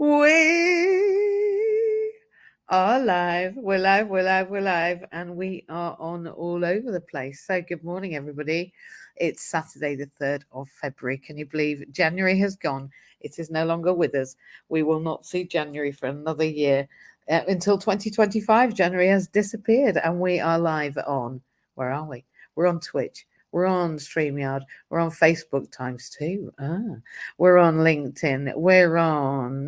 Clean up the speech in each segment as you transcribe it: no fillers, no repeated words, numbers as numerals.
We are live. We're live, and we are on all over the place. So, good morning, everybody. It's Saturday, the 3rd of February. Can you believe January has gone? It is no longer with us. We will not see January for another year until 2025. January has disappeared, and we are live on. Where are we? We're on Twitch. We're on StreamYard. We're on Facebook ×2. We're on LinkedIn. We're on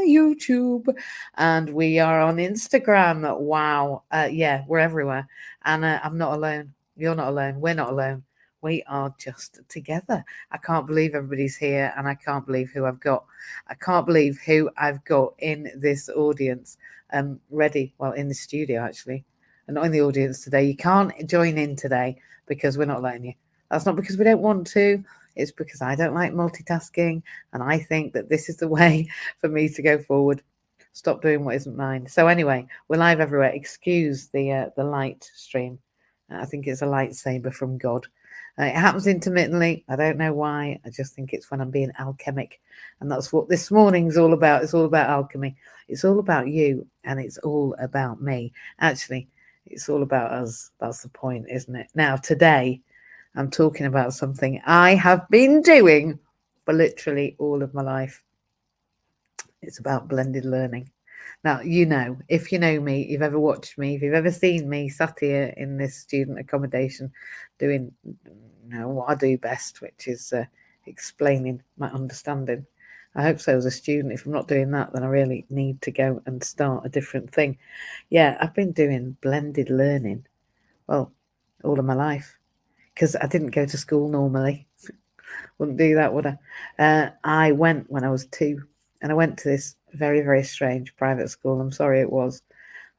YouTube. And we are on Instagram. Wow. Yeah, we're everywhere. And I'm not alone. You're not alone. We're not alone. We are just together. I can't believe everybody's here. And I can't believe who I've got. I can't believe who I've got in this audience. Ready. Well, in the studio, actually. And not in the audience today. You can't join in today because we're not letting you. That's not because we don't want to. It's because I don't like multitasking, and I think that this is the way for me to go forward. Stop doing what isn't mine. So anyway, we're live everywhere. Excuse the light stream. I think it's a lightsaber from God. It happens intermittently. I don't know why. I just think it's when I'm being alchemic, and that's what this morning's all about. It's all about alchemy. It's all about you, and it's all about me. Actually, it's all about us. That's the point, isn't it? Now, today, I'm talking about something I have been doing for literally all of my life. It's about blended learning. Now, if you know me, you've ever watched me, if you've ever seen me sat here in this student accommodation doing what I do best, which is explaining my understanding. I hope so as a student. If I'm not doing that, then I really need to go and start a different thing. Yeah, I've been doing blended learning, well, all of my life, because I didn't go to school normally. Wouldn't do that, would I? I went when I was 2, and I went to this very, very strange private school. I'm sorry it was.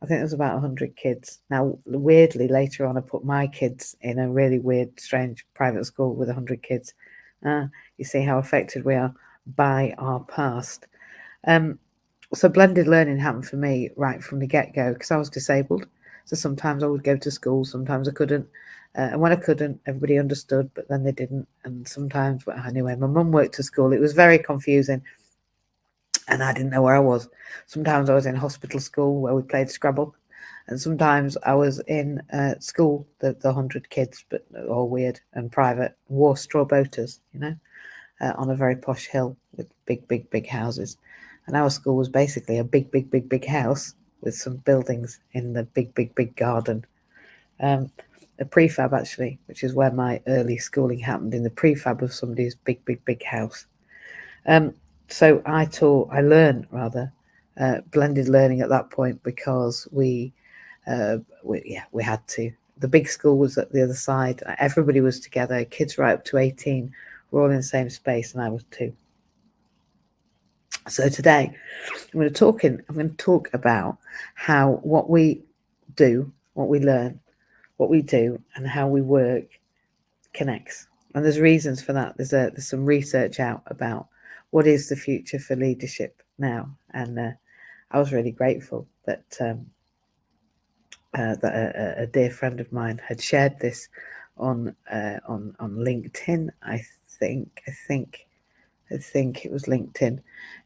I think there was about 100 kids. Now, weirdly, later on, I put my kids in a really weird, strange private school with 100 kids. You see how affected we are by our past. So blended learning happened for me right from the get-go because I was disabled. So sometimes I would go to school, sometimes I couldn't. And when I couldn't, everybody understood, but then they didn't. And sometimes, well, anyway, my mum worked at school. It was very confusing. And I didn't know where I was. Sometimes I was in hospital school where we played Scrabble. And sometimes I was in school, the 100 kids, but all weird and private, wore straw boaters, on a very posh hill with big houses. And our school was basically a big house with some buildings in the big garden. A prefab, actually, which is where my early schooling happened, in the prefab of somebody's big house. So I learned blended learning at that point because we had to. The big school was at the other side. Everybody was together. Kids right up to 18 were all in the same space, and I was 2. So today I'm going to talk about how what we do, what we learn, what we do, and how we work connects. And there's reasons for that. There's some research out about what is the future for leadership now, and I was really grateful that a dear friend of mine had shared this on LinkedIn. I think it was LinkedIn.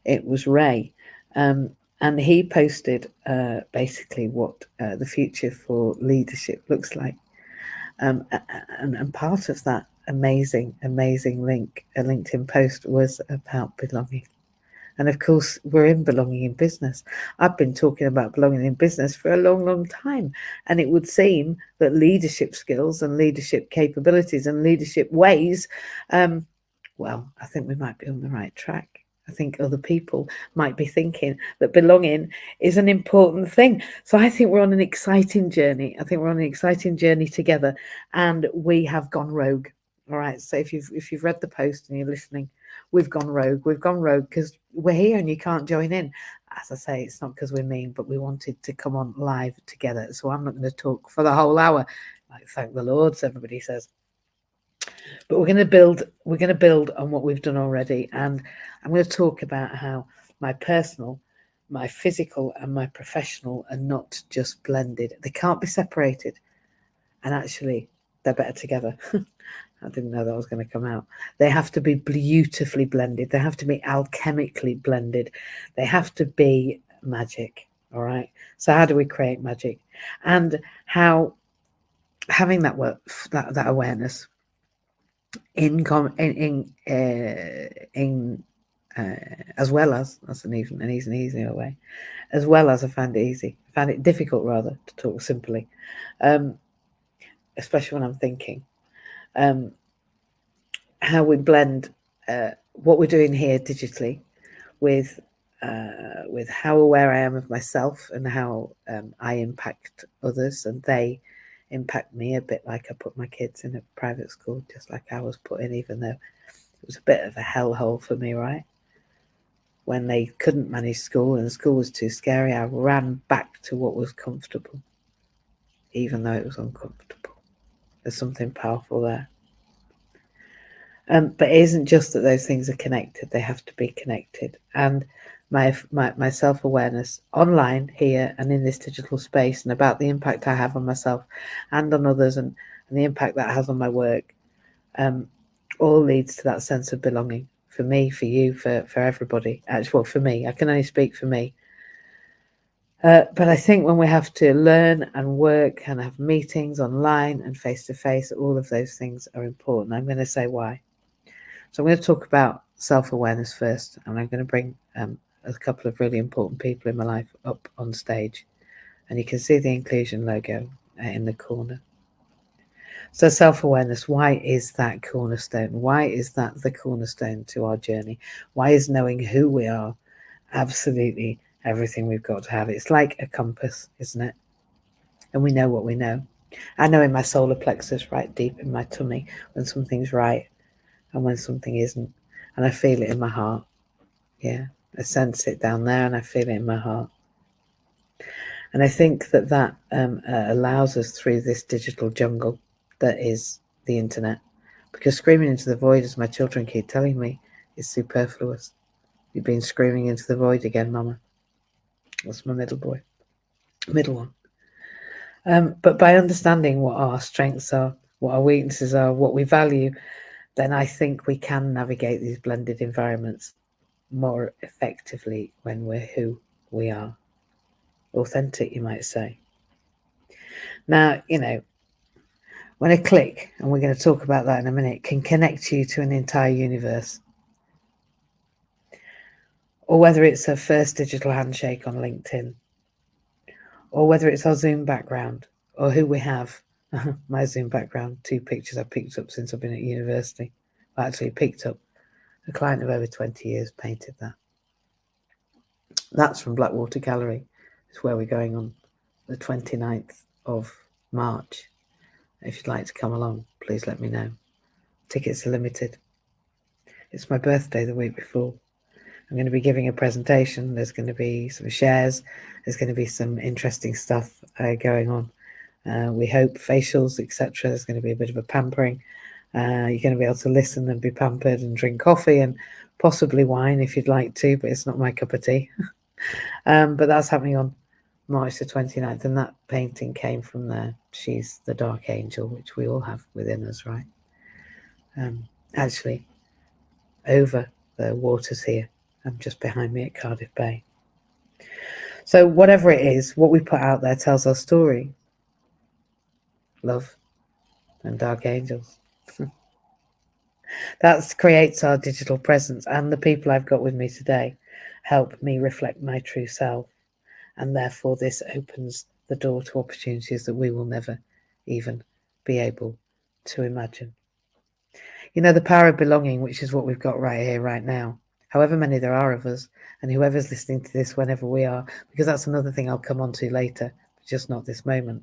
It was Ray, and he posted basically what the future for leadership looks like. And part of that amazing link, a LinkedIn post, was about belonging. And of course, we're in belonging in business. I've been talking about belonging in business for a long time. And it would seem that leadership skills and leadership capabilities and leadership ways, well, I think we might be on the right track. I think other people might be thinking that belonging is an important thing. So I think we're on an exciting journey. I think we're on an exciting journey together, and we have gone rogue. All right. So if you've read the post and you're listening, we've gone rogue. We've gone rogue because we're here and you can't join in. As I say, it's not because we're mean, but we wanted to come on live together. So I'm not going to talk for the whole hour. Like, thank the Lord, everybody says. But we're going to build on what we've done already. And I'm going to talk about how my personal, my physical and my professional are not just blended. They can't be separated. And actually, they're better together. I didn't know that was going to come out. They have to be beautifully blended. They have to be alchemically blended. They have to be magic. All right. So how do we create magic? And how having that work, that awareness in as well as that's an easier way, as well as I found it difficult rather to talk simply, especially when I'm thinking. How we blend what we're doing here digitally with how aware I am of myself and how I impact others and they impact me a bit, like I put my kids in a private school just like I was put in, even though it was a bit of a hellhole for me, right? When they couldn't manage school and school was too scary, I ran back to what was comfortable, even though it was uncomfortable. There's something powerful there. But it isn't just that those things are connected, they have to be connected. And my self-awareness online here and in this digital space and about the impact I have on myself and on others and the impact that has on my work all leads to that sense of belonging for me, for you, for everybody. Actually, well, for me, I can only speak for me. But I think when we have to learn and work and have meetings online and face-to-face, all of those things are important. I'm going to say why. So I'm going to talk about self-awareness first, and I'm going to bring a couple of really important people in my life up on stage. And you can see the inclusion logo in the corner. So self-awareness, why is that cornerstone? Why is that the cornerstone to our journey? Why is knowing who we are absolutely everything we've got to have? It's like a compass, isn't it? And we know what we know. I know in my solar plexus, right deep in my tummy, when something's right and when something isn't. And I feel it in my heart. Yeah, I sense it down there and I feel it in my heart. And I think that allows us through this digital jungle that is the internet. Because screaming into the void, as my children keep telling me, is superfluous. You've been screaming into the void again, Mama. That's my middle one. But by understanding what our strengths are, what our weaknesses are, what we value, then I think we can navigate these blended environments more effectively when we're who we are. Authentic, you might say. Now, when a click, and we're going to talk about that in a minute, can connect you to an entire universe, or whether it's a first digital handshake on LinkedIn, or whether it's our Zoom background, or who we have. My Zoom background, 2 pictures I've picked up since I've been at university. I actually picked up a client of over 20 years painted that. That's from Blackwater Gallery. It's where we're going on the 29th of March. If you'd like to come along, please let me know. Tickets are limited. It's my birthday the week before. I'm going to be giving a presentation. There's going to be some shares. There's going to be some interesting stuff going on. We hope facials, etc. There's going to be a bit of a pampering. You're going to be able to listen and be pampered and drink coffee and possibly wine if you'd like to, but it's not my cup of tea. But that's happening on March the 29th, and that painting came from there. She's the dark angel, which we all have within us, right? Actually, over the waters here, just behind me at Cardiff Bay. So whatever it is, what we put out there tells our story. Love and dark angels. That creates our digital presence, and the people I've got with me today help me reflect my true self. And therefore this opens the door to opportunities that we will never even be able to imagine. The power of belonging, which is what we've got right here, right now, however many there are of us, and whoever's listening to this whenever we are, because that's another thing I'll come on to later, but just not this moment,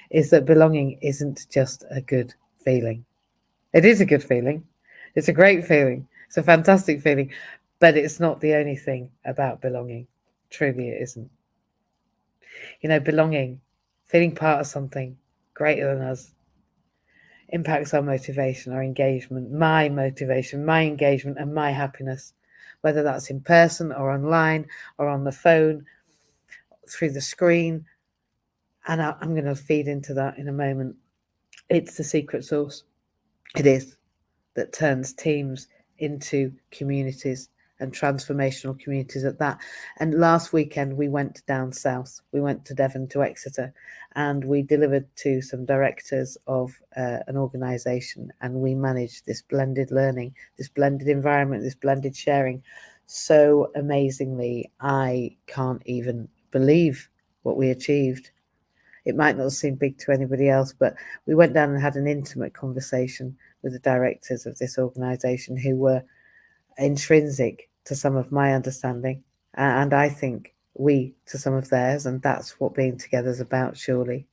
is that belonging isn't just a good feeling. It is a good feeling. It's a great feeling. It's a fantastic feeling, but it's not the only thing about belonging. Truly it isn't. Belonging, feeling part of something greater than us, impacts our motivation, our engagement, my motivation, my engagement, and my happiness, whether that's in person or online or on the phone, through the screen. And I'm going to feed into that in a moment. It's the secret sauce. It is, that turns teams into communities and transformational communities at that. And last weekend we went down south. We went to Devon, to Exeter, and we delivered to some directors of an organisation, and we managed this blended learning, this blended environment, this blended sharing so amazingly. I can't even believe what we achieved. It might not seem big to anybody else, but we went down and had an intimate conversation with the directors of this organisation, who were intrinsic to some of my understanding, and I think we to some of theirs. And that's what being together is about, surely,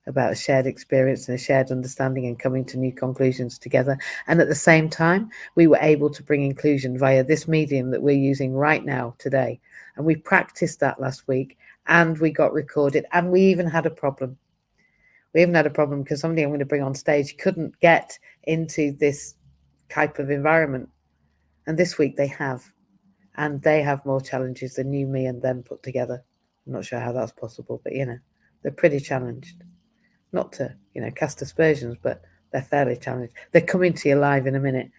about a shared experience and a shared understanding and coming to new conclusions together. And at the same time, we were able to bring inclusion via this medium that we're using right now today. And we practiced that last week, and we got recorded, and we even had a problem. We even had a problem because somebody I'm going to bring on stage couldn't get into this type of environment. And this week they have. And they have more challenges than you, me, and them put together. I'm not sure how that's possible, but they're pretty challenged. Not to, cast aspersions, but they're fairly challenged. They're coming to you live in a minute,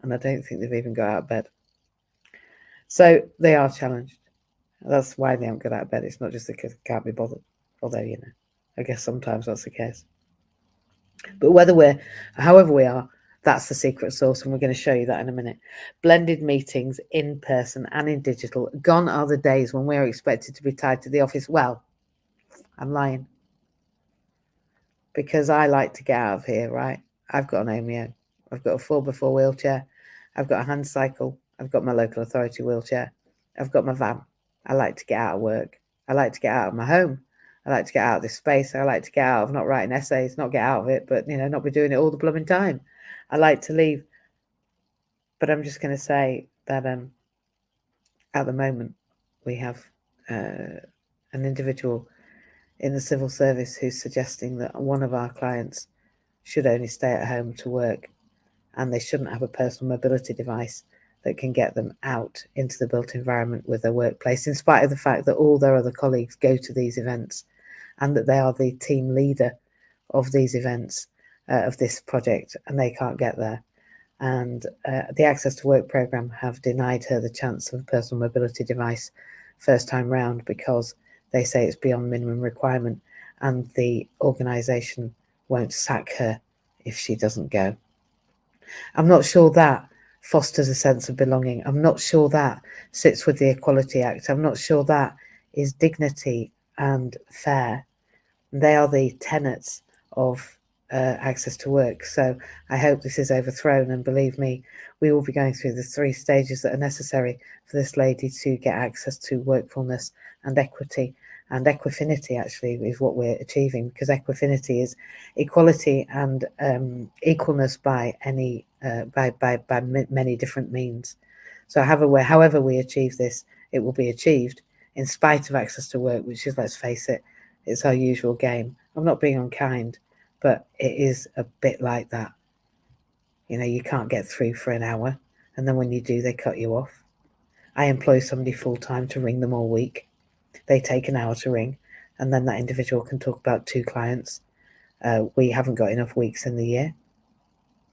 and I don't think they've even got out of bed. So they are challenged. That's why they haven't got out of bed. It's not just because they can't be bothered. Although, I guess sometimes that's the case. But however we are, that's the secret sauce, and we're going to show you that in a minute. Blended meetings in person and in digital. Gone are the days when we're expected to be tied to the office. Well, I'm lying, because I like to get out of here, right? I've got an Omeo. I've got a 4x4 wheelchair. I've got a hand cycle. I've got my local authority wheelchair. I've got my van. I like to get out of work. I like to get out of my home. I like to get out of this space. I like to get out of not writing essays, not get out of it, but, not be doing it all the blooming time. I like to leave. But I'm just going to say that at the moment we have an individual in the civil service who's suggesting that one of our clients should only stay at home to work, and they shouldn't have a personal mobility device that can get them out into the built environment with their workplace, in spite of the fact that all their other colleagues go to these events and that they are the team leader of these events, of this project, and they can't get there. And the Access to Work programme have denied her the chance of a personal mobility device first time round, because they say it's beyond minimum requirement, and the organisation won't sack her if she doesn't go. I'm not sure that fosters a sense of belonging. I'm not sure that sits with the Equality Act. I'm not sure that is dignity and fair. They are the tenets of access to work. So I hope this is overthrown, and believe me, we will be going through the 3 stages that are necessary for this lady to get access to workfulness and equity. And equifinity actually is what we're achieving, because equifinity is equality and equalness by any by many different means. So however we achieve this, it will be achieved in spite of access to work, which is, let's face it, it's our usual game. I'm not being unkind, but it is a bit like that. You can't get through for an hour, and then when you do, they cut you off. I employ somebody full-time to ring them all week. They take an hour to ring, and then that individual can talk about 2 clients. We haven't got enough weeks in the year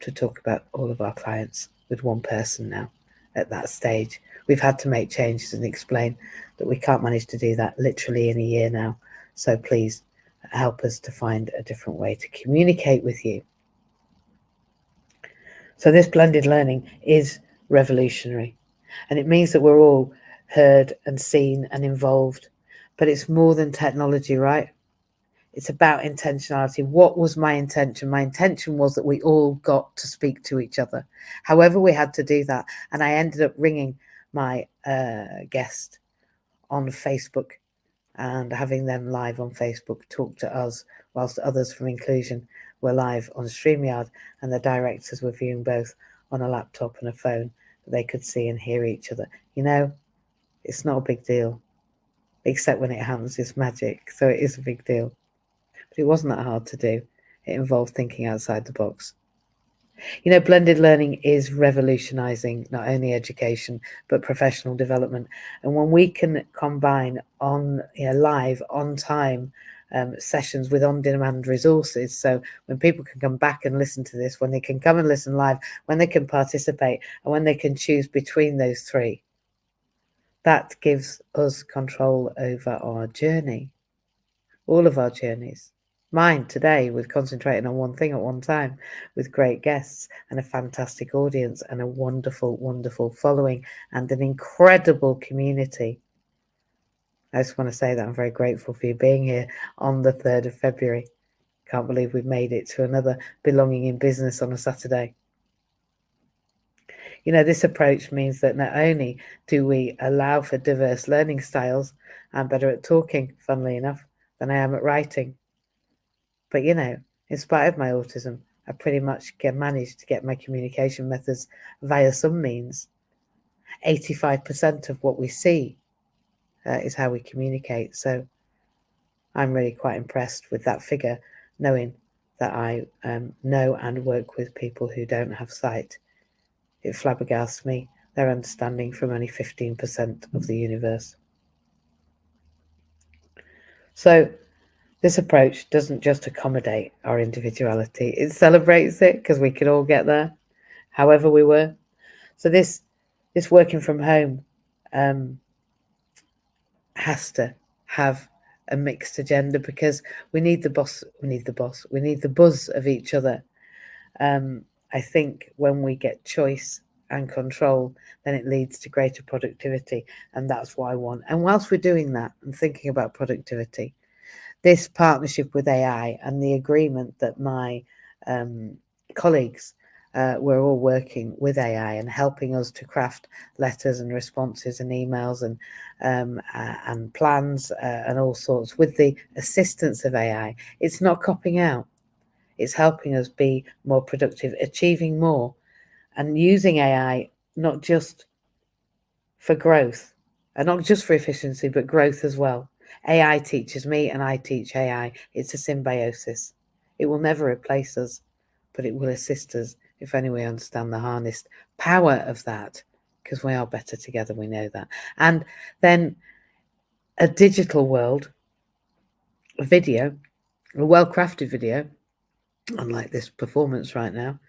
to talk about all of our clients with one person now at that stage. We've had to make changes and explain that we can't manage to do that literally in a year now. So please help us to find a different way to communicate with you. So this blended learning is revolutionary, and it means that we're all heard and seen and involved. But it's more than technology, right? It's about intentionality. What was my intention? My intention was that we all got to speak to each other, however we had to do that. And I ended up ringing my guest on Facebook and having them live on Facebook talk to us, whilst others from Inclusion were live on StreamYard, and the directors were viewing both on a laptop and a phone, that they could see and hear each other. It's not a big deal, except when it happens, it's magic. So it is a big deal. But it wasn't that hard to do. It involved thinking outside the box. Blended learning is revolutionizing not only education, but professional development. And when we can combine on live, on time, sessions with on-demand resources. So when people can come back and listen to this, when they can come and listen live, when they can participate, and when they can choose between those three, that gives us control over our journey, all of our journeys. Mine today with concentrating on one thing at one time, with great guests and a fantastic audience and a wonderful, wonderful following and an incredible community. I just want to say that I'm very grateful for you being here on the 3rd of February. Can't believe we've made it to another Belonging in Business on a Saturday. You know, this approach means that not only do we allow for diverse learning styles, I'm better at talking, funnily enough, than I am at writing. But, you know, in spite of my autism, I pretty much managed to get my communication methods via some means. 85% of what we see is how we communicate. So I'm really quite impressed with that figure, knowing that I know and work with people who don't have sight. It flabbergasts me, their understanding from only 15% of the universe. So this approach doesn't just accommodate our individuality, it celebrates it, because we could all get there, however we were. So this working from home has to have a mixed agenda, because we need the buzz of each other. I think when we get choice and control, then it leads to greater productivity, and that's what I want. And whilst we're doing that and thinking about productivity, this partnership with AI and the agreement that my colleagues were all working with AI and helping us to craft letters and responses and emails and plans and all sorts with the assistance of AI. It's not copying out. It's helping us be more productive, achieving more, and using AI not just for growth and not just for efficiency, but growth as well. AI teaches me and I teach AI. It's a symbiosis. It will never replace us, but it will assist us if only we understand the harnessed power of that, because we are better together, we know that. And then a digital world, a video, a well-crafted video, unlike this performance right now,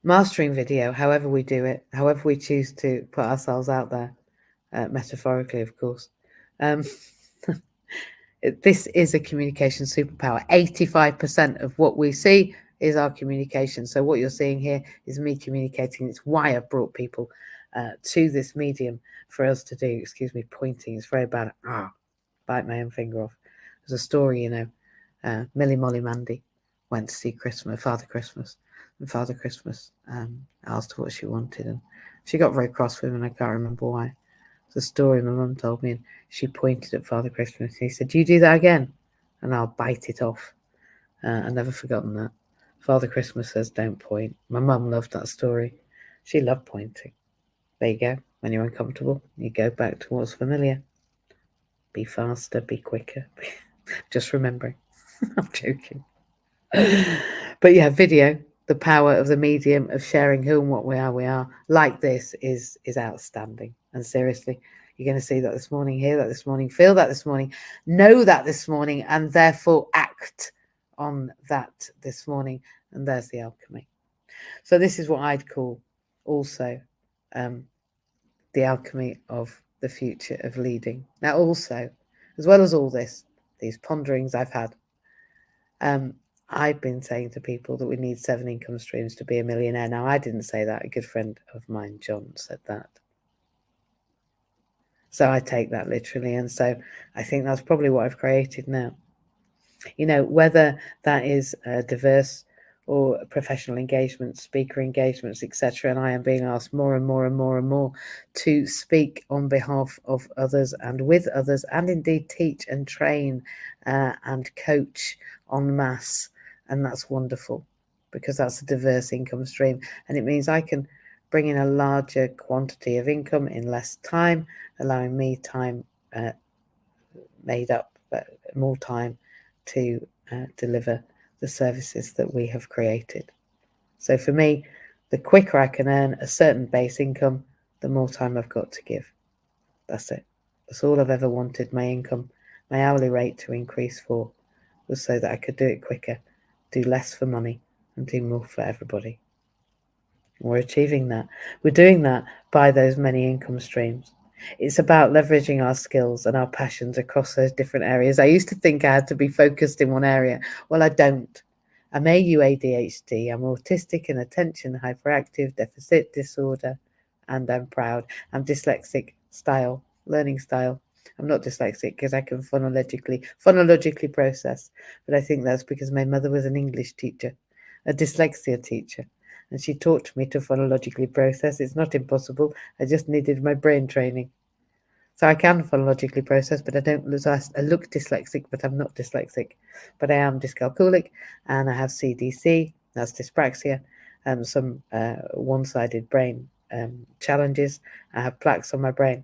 mastering video, however we do it, however we choose to put ourselves out there, metaphorically, of course. This is a communication superpower. 85% of what we see is our communication. So what you're seeing here is me communicating. It's why I've brought people to this medium for us to do. Excuse me, pointing. It's very bad. Bite my own finger off. There's a story, you know, Millie Molly Mandy went to see Father Christmas. And Father Christmas asked her what she wanted. And she got very cross with him, and I can't remember why. It's a story my mum told me, and she pointed at Father Christmas. And he said, "Do you do that again? And I'll bite it off." I've never forgotten that. Father Christmas says, "Don't point." My mum loved that story. She loved pointing. There you go. When you're uncomfortable, you go back to what's familiar. Be faster, be quicker. Just remembering. I'm joking. But yeah, video, the power of the medium of sharing who and what we are like this is outstanding. And seriously, you're going to see that this morning, hear that this morning, feel that this morning, know that this morning, and therefore act on that this morning. And there's the alchemy. So this is what I'd call also the alchemy of the future of leading. Now also, as well as all this, these ponderings I've had, I've been saying to people that we need 7 income streams to be a millionaire. Now, I didn't say that. A good friend of mine, John, said that. So I take that literally. And so I think that's probably what I've created now. You know, whether that is diverse or professional engagements, speaker engagements, etc. And I am being asked more and more and more and more to speak on behalf of others and with others, and indeed teach and train and coach en masse. And that's wonderful, because that's a diverse income stream. And it means I can bring in a larger quantity of income in less time, allowing me time made up, more time to deliver the services that we have created. So for me, the quicker I can earn a certain base income, the more time I've got to give. That's it. That's all I've ever wanted, my income my hourly rate to increase for was so that I could do it quicker, do less for money, and do more for everybody. And we're achieving that. We're doing that by those many income streams. It's about leveraging our skills and our passions across those different areas. I used to think I had to be focused in one area. Well, I don't. I'm AU ADHD. I'm autistic and attention hyperactive deficit disorder, and I'm proud. I'm dyslexic style, learning style. I'm not dyslexic because I can phonologically process, but I think that's because my mother was an English teacher, a dyslexia teacher, and she taught me to phonologically process. It's not impossible. I just needed my brain training. So I can phonologically process, but I don't lose. I look dyslexic, but I'm not dyslexic. But I am dyscalculic, and I have CDC, that's dyspraxia, some one-sided brain challenges. I have plaques on my brain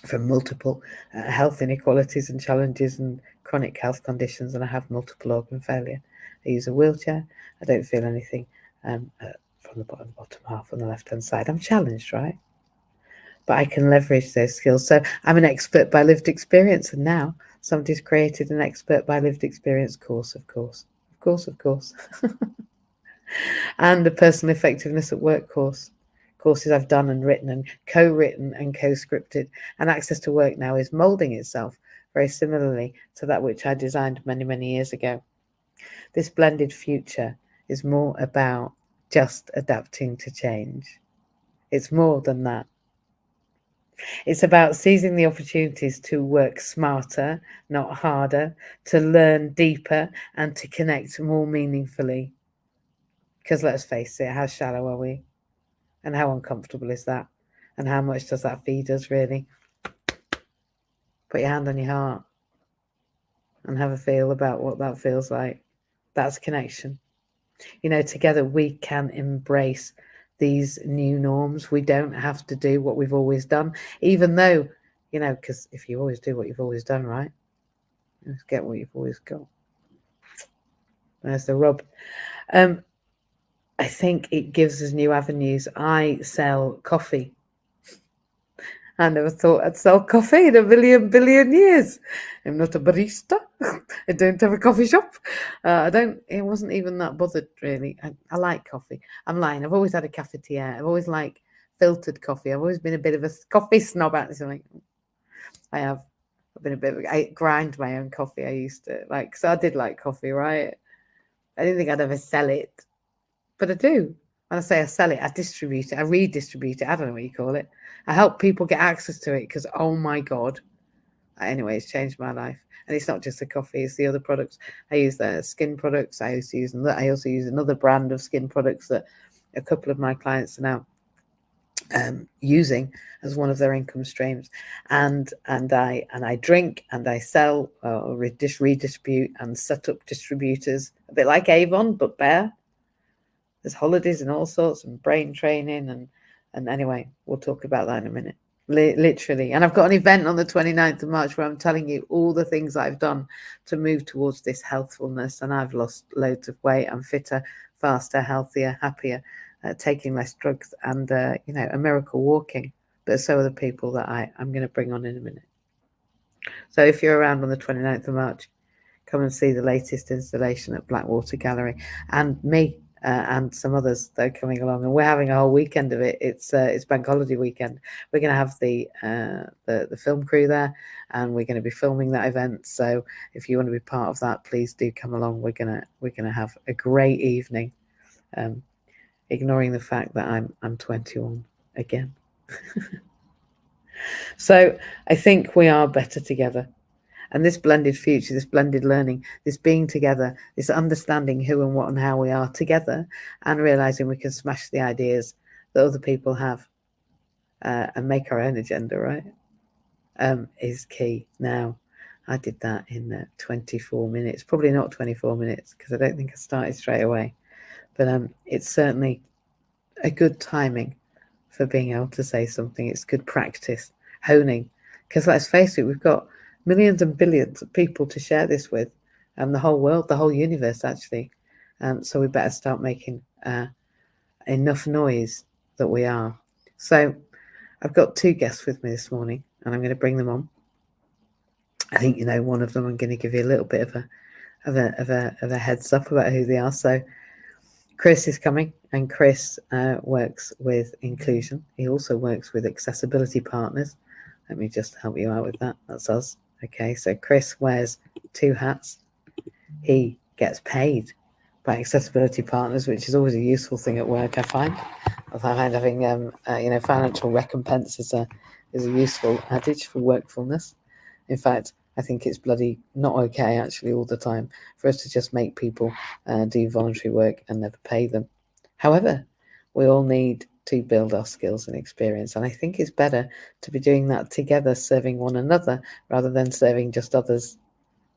from multiple health inequalities and challenges and chronic health conditions, and I have multiple organ failure. I use a wheelchair. I don't feel anything from the bottom half on the left-hand side. I'm challenged, right? But I can leverage those skills. So I'm an expert by lived experience, and now somebody's created an expert by lived experience course, of course. And a personal effectiveness at work courses I've done and written and co-written and co-scripted. And Access to Work now is moulding itself very similarly to that which I designed many, many years ago. This blended future is more about just adapting to change. It's more than that. It's about seizing the opportunities to work smarter, not harder, to learn deeper, and to connect more meaningfully. Because let's face it, how shallow are we? And how uncomfortable is that? And how much does that feed us, really? Put your hand on your heart and have a feel about what that feels like. That's connection. You know, together we can embrace these new norms. We don't have to do what we've always done, even though, you know, because if you always do what you've always done, right, you just get what you've always got. There's the rub. I think it gives us new avenues. I sell coffee. I never thought I'd sell coffee in a billion years. I'm not a barista. I don't have a coffee shop. It wasn't even that bothered, really. I like coffee. I'm lying. I've always had a cafetiere. I've always liked filtered coffee. I've always been a bit of a coffee snob, actually. I have. I've been a bit I grind my own coffee. I used to like, so I did like coffee, right? I didn't think I'd ever sell it, but I do. When I say I sell it, I distribute it, I redistribute it. I don't know what you call it. I help people get access to it because, oh my God. Anyway, it's changed my life. And it's not just the coffee, it's the other products. I use the skin products. I also use another brand of skin products that a couple of my clients are now using as one of their income streams. And I drink and I sell or redistribute and set up distributors, a bit like Avon, but better. There's holidays and all sorts and brain training and anyway, we'll talk about that in a minute. Literally. And I've got an event on the 29th of March where I'm telling you all the things I've done to move towards this healthfulness, and I've lost loads of weight. I'm fitter, faster, healthier, happier, taking less drugs, and you know, a miracle walking. But so are the people that I'm going to bring on in a minute. So if you're around on the 29th of March, come and see the latest installation at Blackwater Gallery, and me and some others that are coming along, and we're having a whole weekend of it. It's bank holiday weekend. We're going to have the film crew there, and we're going to be filming that event. So if you want to be part of that, please do come along. We're gonna have a great evening, ignoring the fact that I'm 21 again. So I think we are better together. And this blended future, this blended learning, this being together, this understanding who and what and how we are together, and realizing we can smash the ideas that other people have and make our own agenda, right, is key. Now, I did that in 24 minutes, probably not 24 minutes, because I don't think I started straight away. But it's certainly a good timing for being able to say something. It's good practice, honing, because let's face it, we've got millions and billions of people to share this with, and the whole world, the whole universe, actually. So we better start making enough noise that we are. So I've got two guests with me this morning, and I'm going to bring them on. I think one of them. I'm going to give you a little bit of a heads up about who they are. So Kris is coming, and Kris works with inclusion. He also works with accessibility partners. Let me just help you out with that. That's us. Okay, so Kris wears 2 hats. He gets paid by accessibility partners, which is always a useful thing at work. I find having financial recompense is a useful adage for workfulness. In fact, I think it's bloody not okay actually all the time for us to just make people do voluntary work and never pay them. However, we all need to build our skills and experience, and I think it's better to be doing that together, serving one another rather than serving just others.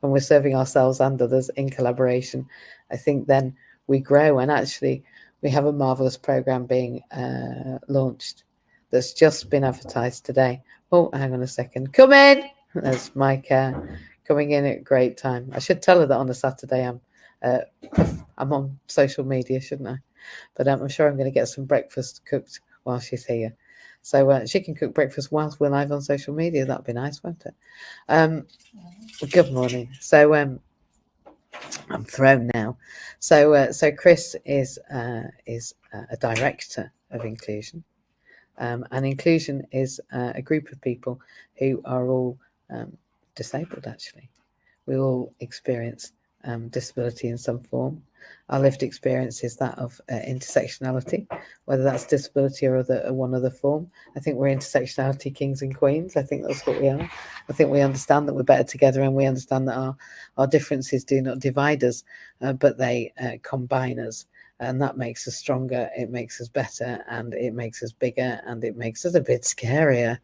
When we're serving ourselves and others in collaboration, I think then we grow. And actually, we have a marvelous program being launched that's just been advertised today. Oh, hang on a second. Come in. There's Mike coming in at a great time. I should tell her that on a Saturday I'm on social media, shouldn't I? But I'm sure I'm going to get some breakfast cooked while she's here. So she can cook breakfast whilst we're live on social media. That'd be nice, won't it? Good morning. So I'm thrown now. So Kris is a director of inclusion, and inclusion is a group of people who are all disabled. Actually, we all experience disability in some form. Our lived experience is that of intersectionality, whether that's disability or one other form. I think we're intersectionality kings and queens. I think that's what we are. I think we understand that we're better together, and we understand that our differences do not divide us, but they combine us. And that makes us stronger, it makes us better, and it makes us bigger, and it makes us a bit scarier.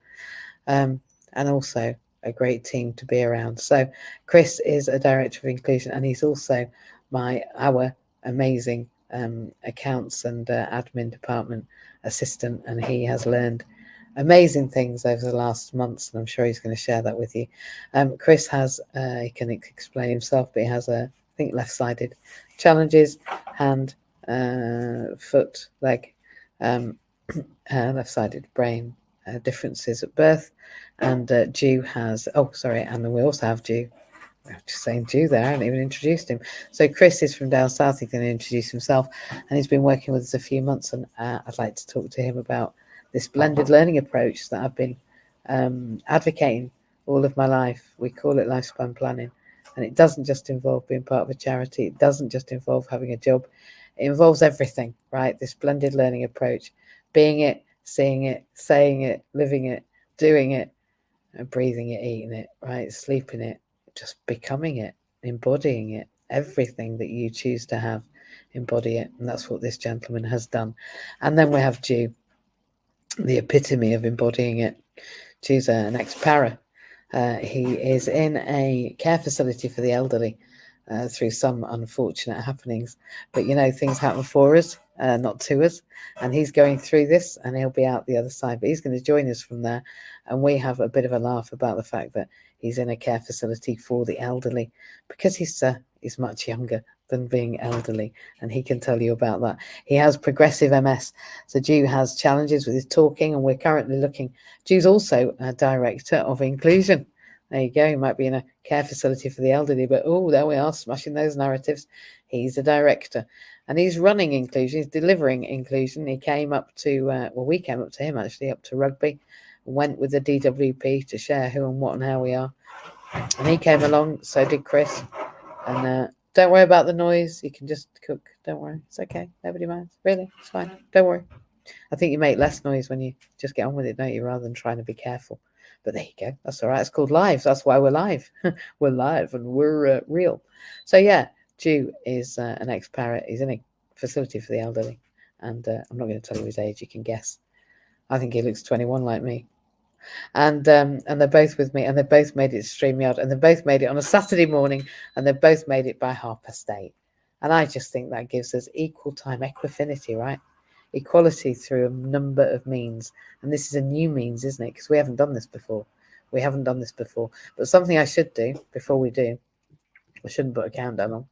And also a great team to be around. So Kris is a director of inclusion, and he's also our amazing accounts and admin department assistant, and he has learned amazing things over the last months, and I'm sure he's going to share that with you. Kris has he can explain himself, but he has I think left-sided challenges, hand, foot, leg, left-sided brain differences at birth, and Jew has and we also have Jew. I'm just saying Jew there, I haven't even introduced him. So Kris is from down south. He's going to introduce himself, and he's been working with us a few months, and I'd like to talk to him about this blended learning approach that I've been advocating all of my life. We call it lifespan planning, and it doesn't just involve being part of a charity. It doesn't just involve having a job. It involves everything, right? This blended learning approach, being it, seeing it, saying it, living it, doing it, and breathing it, eating it, right? Sleeping it, just becoming it, embodying it. Everything that you choose to have, embody it. And that's what this gentleman has done. And then we have Jew, the epitome of embodying it. Jew's an ex-para. He is in a care facility for the elderly through some unfortunate happenings. But, things happen for us, not to us. And he's going through this, and he'll be out the other side. But he's going to join us from there. And we have a bit of a laugh about the fact that he's in a care facility for the elderly, because he's much younger than being elderly, and he can tell you about that. He has progressive MS, so Jew has challenges with his talking, and we're currently looking. Jew's also a director of inclusion. There you go. He might be in a care facility for the elderly, but there we are, smashing those narratives. He's a director, and he's running inclusion. He's delivering inclusion. He came up to we came up to him actually, up to Rugby, went with the DWP to share who and what and how we are, and he came along. So did Kris. And don't worry about the noise. You can just cook. Don't worry. It's okay. Nobody minds. Really, it's fine. Don't worry. I think you make less noise when you just get on with it, don't you, rather than trying to be careful. But there you go. That's all right. It's called live. That's why we're live. We're live and we're real. So yeah, Jew is an ex-para. He's in a facility for the elderly. And I'm not going to tell you his age. You can guess. I think he looks 21 like me. And they're both with me, and they both made it to StreamYard, and they both made it on a Saturday morning, and they both made it by 8:30. And I just think that gives us equal time equifinity, right? Equality through a number of means. And this is a new means, isn't it? Because we haven't done this before. But something I should do before we do, I shouldn't put a countdown on,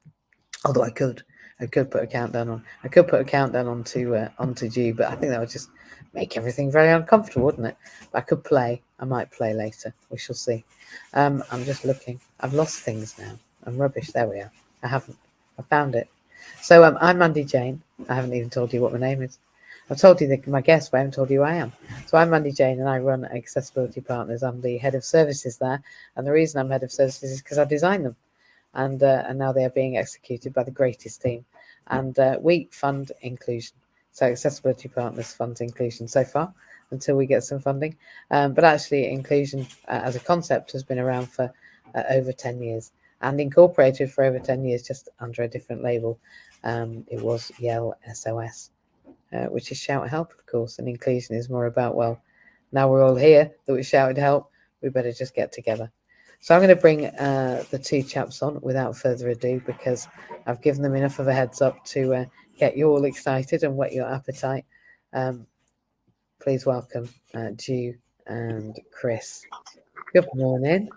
although I could. I could put a countdown on. I could put a countdown onto Due, but I think that would just make everything very uncomfortable, wouldn't it? But I could play. I might play later. We shall see. I'm just looking. I've lost things now. I'm rubbish. There we are. I haven't. I found it. So I'm Mandy Jane. I haven't even told you what my name is. I've told you my guest, but I haven't told you who I am. So I'm Mandy Jane, and I run Accessibility Partners. I'm the head of services there, and the reason I'm head of services is because I designed them. And now they are being executed by the greatest team. And we fund inclusion. So Accessibility Partners funds inclusion so far until we get some funding. But actually inclusion as a concept has been around for over 10 years and incorporated for over 10 years, just under a different label. It was Yell SOS, which is shout help, of course. And inclusion is more about, well, now we're all here that we shouted help, we better just get together. So I'm going to bring the two chaps on without further ado, because I've given them enough of a heads up to get you all excited and whet your appetite. Please welcome Due and Kris. Good morning.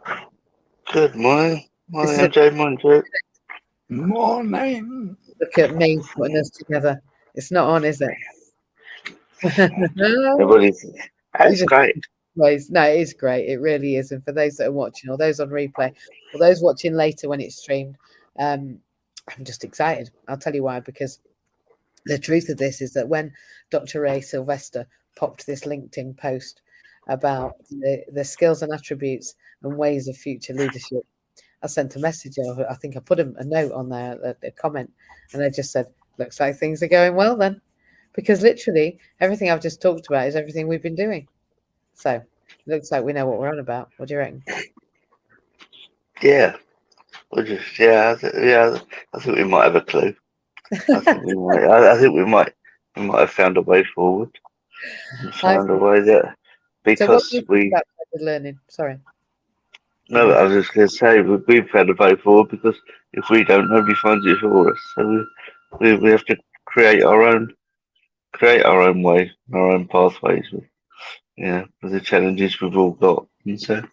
Good morning. Morning, MJ. Morning, Joe. Morning. Look at me putting us together. It's not on, is it? That's great. No, it is great. It really is. And for those that are watching, or those on replay, or those watching later when it's streamed, I'm just excited. I'll tell you why. Because the truth of this is that when Dr. Ray Sylvester popped this LinkedIn post about the skills and attributes and ways of future leadership, I sent a message. I think I put a note on there, a comment, and I just said, "Looks like things are going well then," because literally everything I've just talked about is everything we've been doing. So it looks like we know what we're on about. What do you reckon? Yeah. I think we might have a clue. I think we might. I think we might have found a way forward. Found a way that because so we. Learning. Sorry. No, I was just going to say we've found a way forward because if we don't, nobody finds it for us. So we have to create our own way, our own pathways. With the challenges we've all got, and so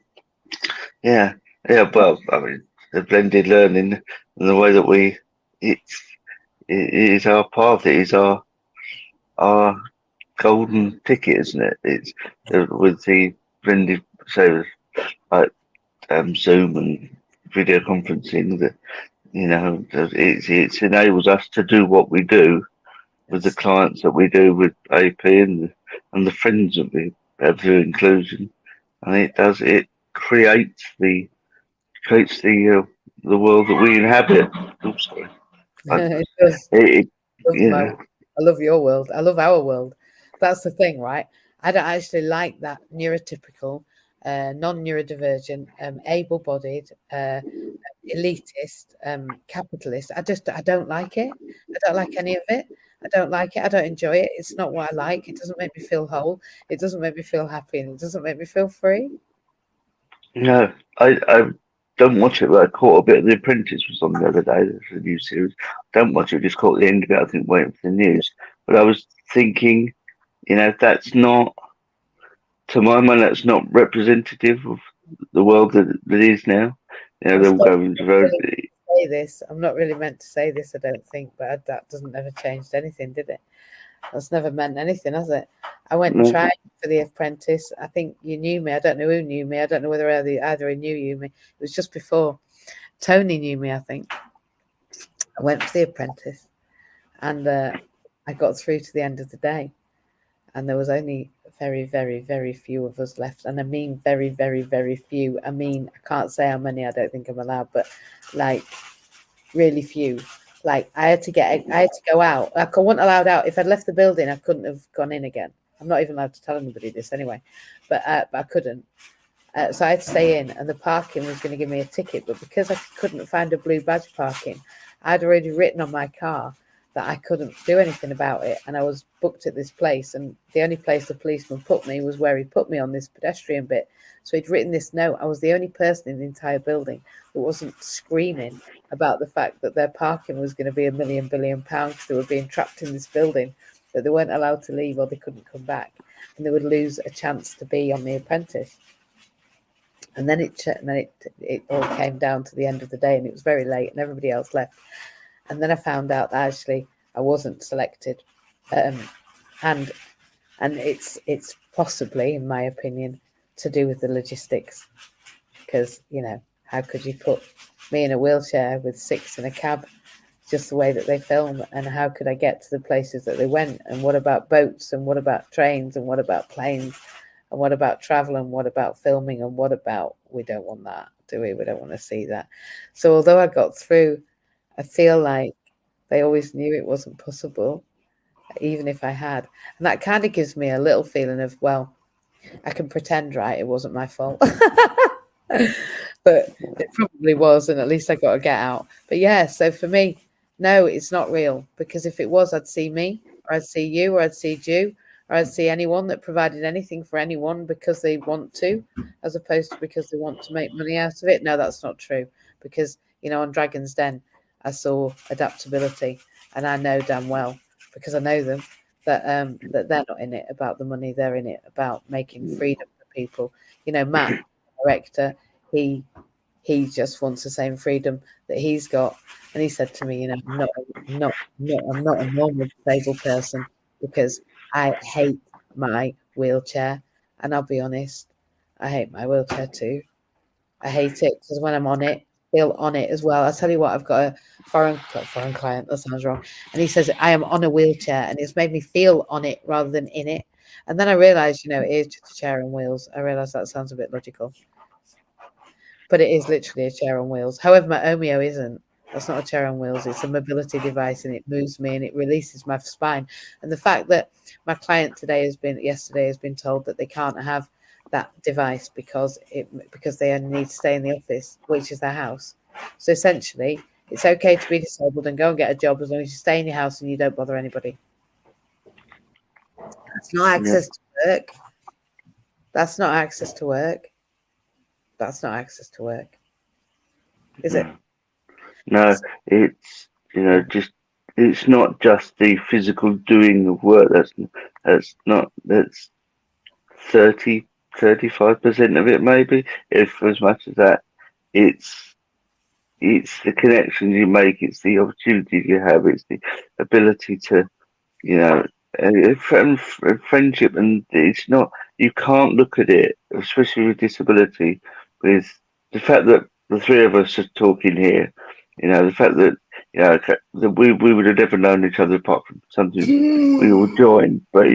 yeah. But I mean, the blended learning and the way that it is our path. It is our golden ticket, isn't it? It's with the blended, so like Zoom and video conferencing. That it enables us to do what we do with the clients that we do with AP and the friends that we have through inclusion, and it creates the world that we inhabit. Oh, sorry. It does. I love your world. I love our world. That's the thing, right? I don't actually like that neurotypical, non-neurodivergent, able-bodied, elitist, capitalist. I don't like it. I don't like any of it. I don't like it. I don't enjoy it. It's not what I like. It doesn't make me feel whole. It doesn't make me feel happy, and it doesn't make me feel free. No, I don't watch it, but I caught a bit of The Apprentice was on the other day. There's a new series. Don't watch it, just caught the end of it. I think waiting for the news. But I was thinking, that's not, to my mind, that's not representative of the world that is now. They're all going to vote. Say this. I'm not really meant to say this, I don't think, but that doesn't ever changed anything, did it? That's never meant anything, has it? I went and tried for The Apprentice. I think you knew me. I don't know who knew me. I don't know whether either knew you me. It was just before Tony knew me, I think. I went for The Apprentice, and I got through to the end of the day, and there was only very, very, very few of us left. And I mean very, very, very few. I mean, I can't say how many. I don't think I'm allowed, but like really few. Like I had to go out. I wasn't allowed out. If I'd left the building, I couldn't have gone in again. I'm not even allowed to tell anybody this anyway, but I couldn't. So I had to stay in, and the parking was going to give me a ticket. But because I couldn't find a blue badge parking, I'd already written on my car that I couldn't do anything about it. And I was booked at this place, and the only place the policeman put me was where he put me on this pedestrian bit. So he'd written this note. I was the only person in the entire building that wasn't screaming about the fact that their parking was going to be £1 billion because they were being trapped in this building, that they weren't allowed to leave or they couldn't come back, and they would lose a chance to be on The Apprentice. And then it all came down to the end of the day, and it was very late, and everybody else left. And then I found out that actually I wasn't selected, and it's possibly, in my opinion, to do with the logistics, because how could you put me in a wheelchair with 6 in a cab, just the way that they film, and how could I get to the places that they went, and what about boats, and what about trains, and what about planes, and what about travel, and what about filming, and what about, we don't want that, do we? We don't want to see that. So although I got through, I feel like they always knew it wasn't possible, even if I had. And that kind of gives me a little feeling of, well, I can pretend, right, it wasn't my fault. But it probably was, and at least I got to get out. But yeah, so for me, no, it's not real, because if it was, I'd see me, or I'd see you, or I'd see you, or I'd see anyone that provided anything for anyone because they want to, as opposed to because they want to make money out of it. No, that's not true, because on Dragon's Den, I saw adaptability, and I know damn well, because I know them, that that they're not in it about the money. They're in it about making freedom for people. Matt, director, he just wants the same freedom that he's got. And he said to me, I'm not a normal disabled person, because I hate my wheelchair. And I'll be honest, I hate my wheelchair too. I hate it because when I'm on it, feel on it as well. I'll tell you what, I've got a foreign client, that sounds wrong. And he says, I am on a wheelchair, and it's made me feel on it rather than in it. And then I realised, it is just a chair on wheels. I realised that sounds a bit logical. But it is literally a chair on wheels. However, my Omeo isn't. That's not a chair on wheels. It's a mobility device, and it moves me and it releases my spine. And the fact that my client yesterday has been told that they can't have that device because they only need to stay in the office, which is their house. So essentially, it's okay to be disabled and go and get a job as long as you stay in your house and you don't bother anybody. That's not access to work. That's not access to work. That's not access to work, is it? No, it's just, it's not just the physical doing of work. That's 35% of it, maybe, if as much as that. It's the connections you make. It's the opportunities you have. It's the ability to, friendship, and it's not. You can't look at it, especially with disability, with the fact that the three of us are talking here. The fact that that we would have never known each other apart from something we all joined. But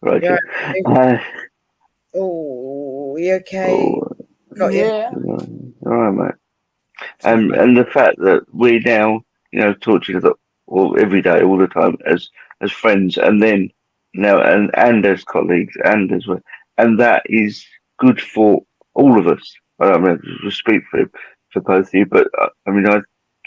right. Yeah. Oh, you okay? Got you. All right, mate. And the fact that we now, talk to each other every day, all the time, as friends, and then and as colleagues, and as well, and that is good for all of us. I mean, I speak for both of you, but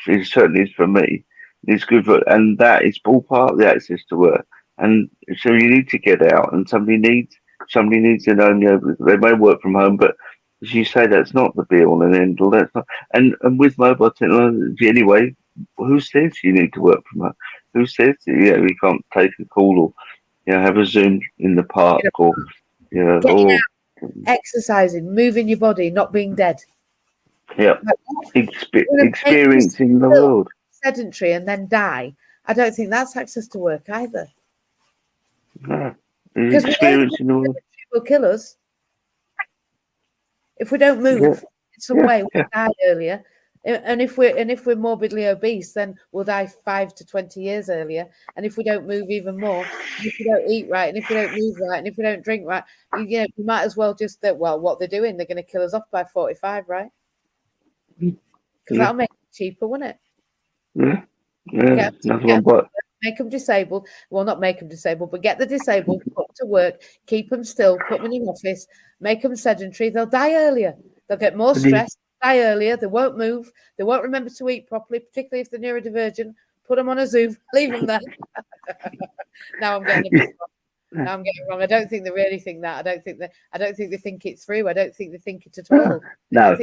it certainly is for me. It's good for, and that is all part of the access to work. And so you need to get out, and somebody needs to know. They may work from home, but as you say, that's not the be all and end all. That's not, and with mobile technology anyway, who says you need to work from home? Who says you can't take a call or have a Zoom in the park or or exercising, moving your body, not being dead. Yeah, experiencing the world. Sedentary and then die. I don't think that's access to work either. No, experiencing the world will kill us if we don't move in some way. We'll die earlier. And if we're morbidly obese, then we'll die 5 to 20 years earlier. And if we don't move even more, if we don't eat right, and if we don't move right, and if we don't drink right, we might as well just what they're doing, they're going to kill us off by 45, right? Because that'll make it cheaper, won't it? Yeah. Make them disabled. Well, not make them disabled, but get the disabled, put them to work, keep them still, put them in the office, make them sedentary. They'll die earlier. They'll get more stress. Die earlier, they won't move, they won't remember to eat properly, particularly if they're neurodivergent. Put them on a Zoom, leave them there. Now I'm getting wrong. I don't think they really think that. I don't think they think it through. I don't think they think it at all. No.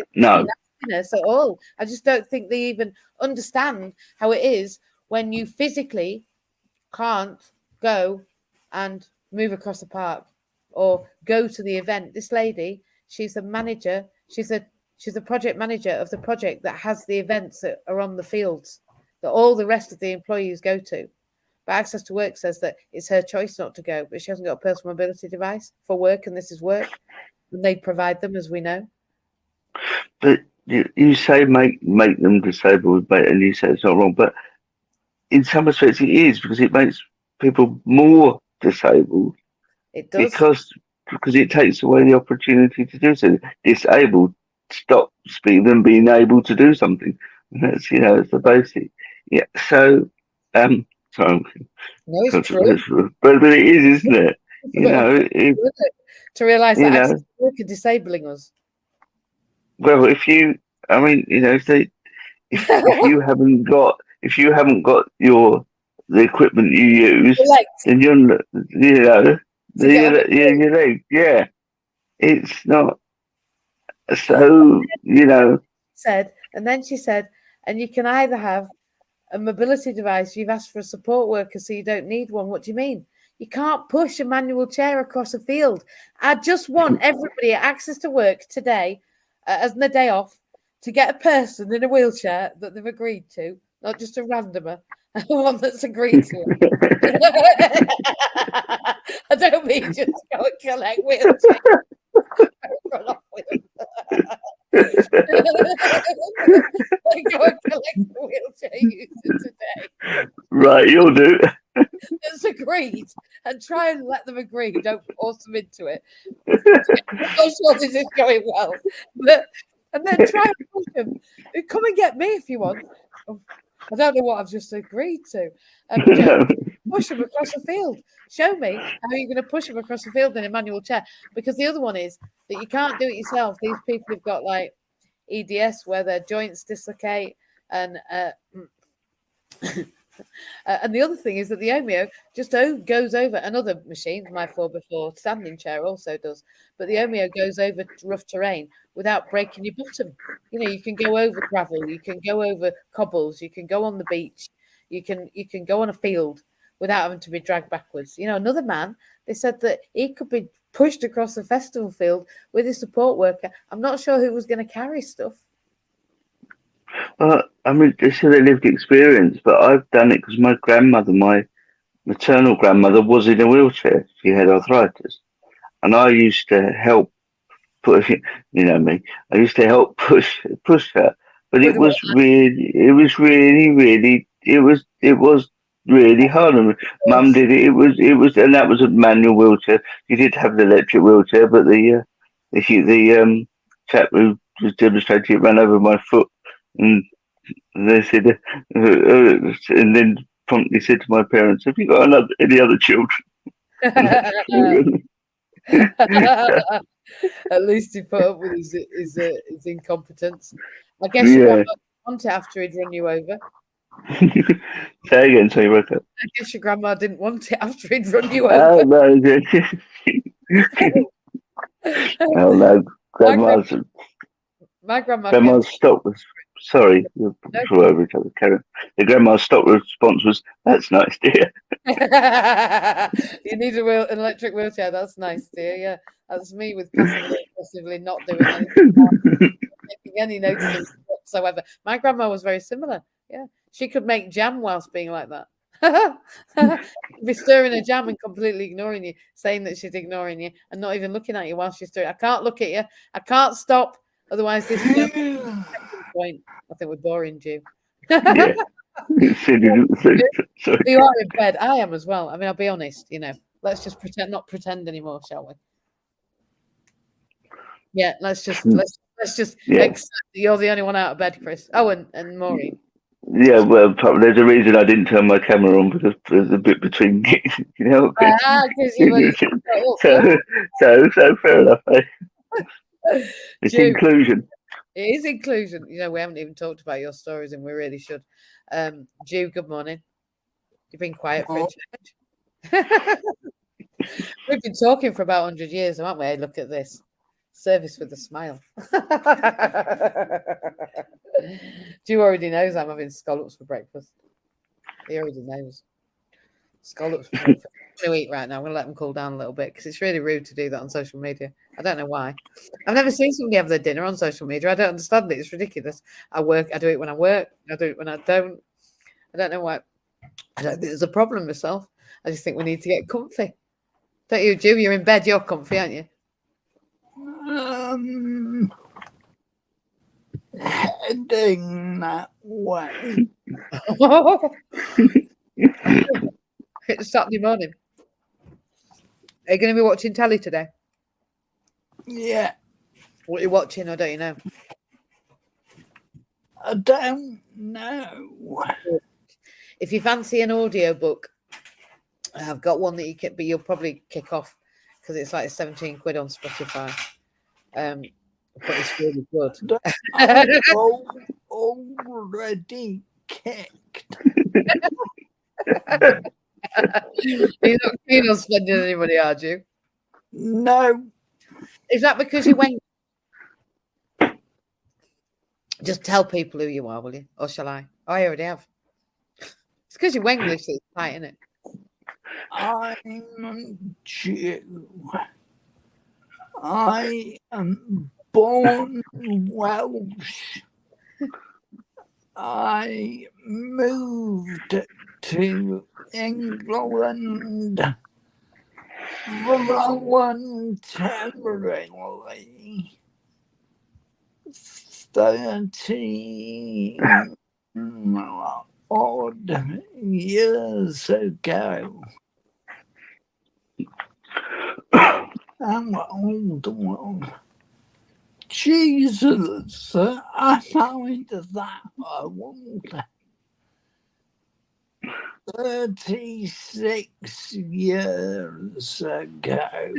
At all. I just don't think they even understand how it is when you physically can't go and move across the park or go to the event. This lady, she's a manager. She's the project manager of the project that has the events that are on the fields that all the rest of the employees go to. But Access to Work says that it's her choice not to go, but she hasn't got a personal mobility device for work, and this is work, and they provide them, as we know. But you say make them disabled, and you say it's not wrong, but in some respects it is, because it makes people more disabled. It does. Because it takes away the opportunity to do so. Disabled stops them being able to do something. And that's, it's the basic. Yeah. So, sorry, no, it's true. But it is, isn't it? To realise that Access to Work are disabling us. Well, if you haven't got the equipment you use, then your leg, yeah, it's not. So she said, and you can either have a mobility device. You've asked for a support worker, so you don't need one. What do you mean? You can't push a manual chair across a field. I just want everybody at Access to Work today, as a day off, to get a person in a wheelchair that they've agreed to, not just a randomer, one that's agreed to it. I don't mean just go and collect wheelchairs. Run off with them. Go and collect the wheelchair user today. Right, you'll do. That's agreed, and try and let them agree. Don't force them into it. I'm not sure this is going well, and then try and push them. Come and get me if you want. I don't know what I've just agreed to. Push them across the field. Show me how you're going to push them across the field in a manual chair. Because the other one is that you can't do it yourself. These people have got like EDS where their joints dislocate, and and the other thing is that the Omeo just goes over another machine. My 4x4 standing chair also does, but the Omeo goes over rough terrain without breaking your bottom. You can go over gravel, you can go over cobbles, you can go on the beach, you can go on a field without having to be dragged backwards. Another man, they said that he could be pushed across the festival field with his support worker. I'm not sure who was going to carry stuff. I mean, this is a lived experience, but I've done it because my maternal grandmother was in a wheelchair. She had arthritis, and I used to help push. Me. I used to help push her, but it was really hard. And Mum did it. It was, and that was a manual wheelchair. She did have the electric wheelchair, but the chap who was demonstrating it ran over my foot. And they said, and then promptly said to my parents, "Have you got any other children?" At least he put up with his incompetence. I guess your grandma didn't want it after he'd run you over. Say again, so you broke up. I guess your grandma didn't want it after he'd run you over. Oh no, grandma's. My grandma's stop was sorry, you're over each other, Karen. The grandma's stop response was, "That's nice, dear." You need an electric wheelchair. That's nice, dear. Yeah, that's me with passively not doing anything, taking any notice whatsoever. My grandma was very similar. Yeah, she could make jam whilst being like that. Be stirring a jam and completely ignoring you, saying that she's ignoring you and not even looking at you while she's stirring. I can't look at you. I can't stop. Otherwise, this is point. I think we're boring you. Yeah. You are in bed. I am as well. I mean, I'll be honest. Let's just not pretend anymore, shall we? Yeah. Let's just accept that you're the only one out of bed, Kris. Oh, and Maureen. Yeah, well, there's a reason I didn't turn my camera on, because there's a bit between, so fair enough. It's inclusion. It is inclusion. We haven't even talked about your stories, and we really should. Jew, good morning. You've been quiet for a change. We've been talking for about 100 years, haven't we? Look at this. Service with a smile. Jew already knows I'm having scallops for breakfast. He already knows. Scallops for breakfast. going to eat right now. I'm going to let them cool down a little bit because it's really rude to do that on social media. I don't know why. I've never seen somebody have their dinner on social media. I don't understand it. It's ridiculous. I do it when I work. I do it when I don't. I don't know why. I don't think there's a problem myself. I just think we need to get comfy. Don't you, Jew? You're in bed. You're comfy, aren't you? Heading that way. It's Saturday morning. Are you going to be watching telly today? Yeah. What are you watching, or don't you know? I don't know. If you fancy an audiobook, I've got one that you can, but you'll probably kick off because it's like 17 quid on Spotify. But it's really good. I'm already kicked. You're not keen on spending any money, are you? No. Is that because you went? Just tell people who you are, will you? Or shall I? Oh, I already have. It's because you're English, so it's tight, isn't it? I'm Jew. I am born Welsh. I moved to England voluntarily 30 odd years ago. I'm old. Jesus, I find that old. 36 years ago.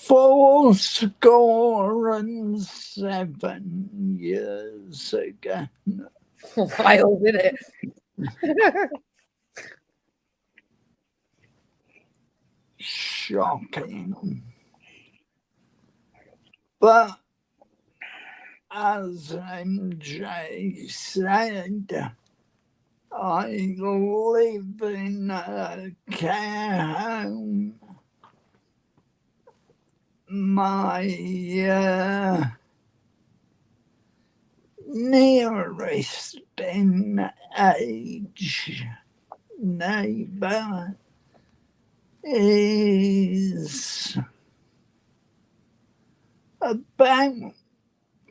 47 years ago. Wild, isn't it? Shocking. But as MJ said, I live in a care home. My nearest in age neighbor is about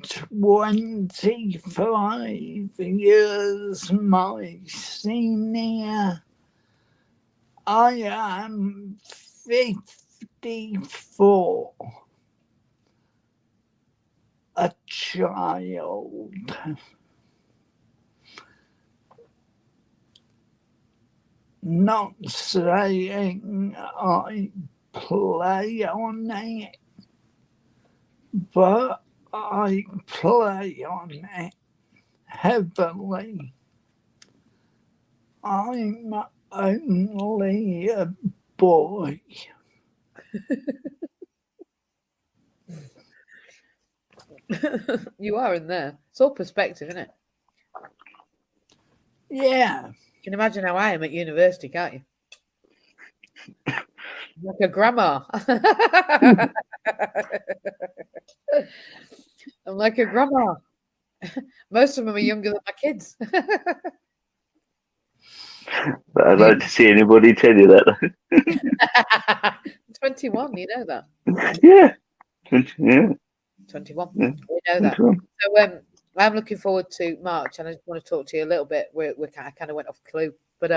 25 years my senior. I am 54. A child. Not saying I play on it, but I play on it heavily. I'm only a boy. You are in there. It's all perspective, isn't it? Yeah. You can imagine how I am at university, can't you? Like a grandma. I'm like a grandma. Most of them are younger than my kids. But I'd like to see anybody tell you that. 21, you know that? Yeah. Yeah. 21. Yeah. We know that. 21. So I'm looking forward to March, and I just want to talk to you a little bit. I kind of went off clue, but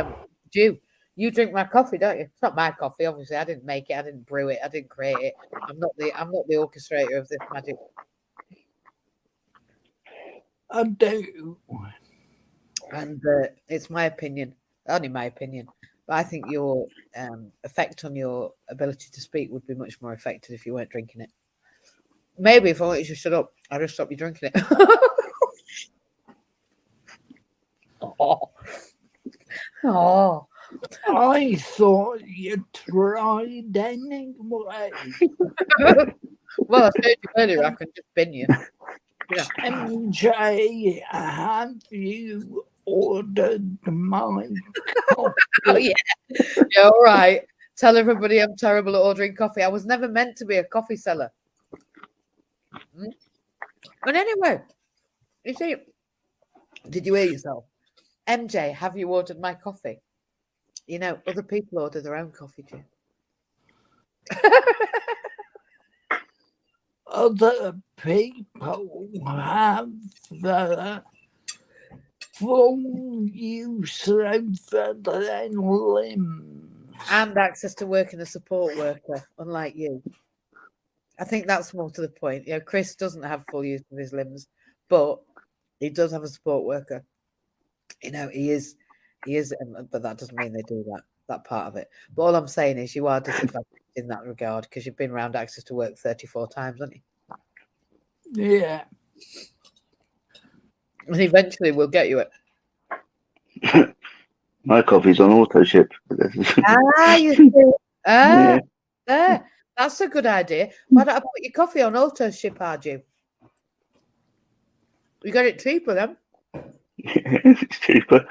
Jew, you drink my coffee, don't you? It's not my coffee, obviously. I didn't make it. I didn't brew it. I didn't create it. I'm not the orchestrator of this magic. I do. And it's my opinion, only my opinion. But I think your effect on your ability to speak would be much more effective if you weren't drinking it. Maybe if I wanted you to shut up, I'd just stop you drinking it. Oh. I thought you tried anyway. Well, I showed you earlier, I can just bin you. Yeah. MJ, have you ordered my Oh, yeah. Yeah, all right. Tell everybody I'm terrible at ordering coffee. I was never meant to be a coffee seller. But anyway, you see, did you hear yourself? MJ, have you ordered my coffee? You know, other people order their own coffee too. Other people have the full use of their limbs. And access to working a support worker, unlike you. I think that's more to the point. You know, Kris doesn't have full use of his limbs, but he does have a support worker. You know, he is, but that doesn't mean they do that part of it. But all I'm saying is you are disadvantaged in that regard because you've been around access to work 34 times, haven't you? Yeah. And eventually we'll get you it. My coffee's on auto ship. You see. Yeah. There. That's a good idea. Why don't I put your coffee on auto ship, Arju? You got it cheaper then. It's cheaper.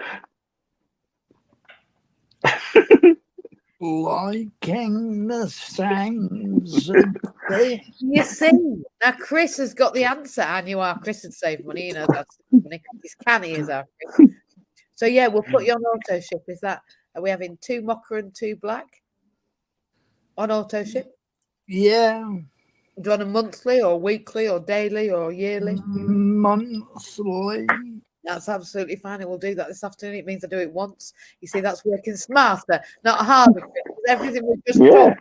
Liking the sounds of this. You see, now Kris has got the answer. I knew our Kris would save money. You know, that's money. He's canny, is our Kris. So yeah, we'll put you on auto ship. Is that? Are we having 2 mocha and 2 black on auto ship? Yeah. Do you want a monthly or weekly or daily or yearly? Monthly. That's absolutely fine. I will do that this afternoon. It means I do it once. You see, that's working smarter, not harder. Kris. Everything we've just done.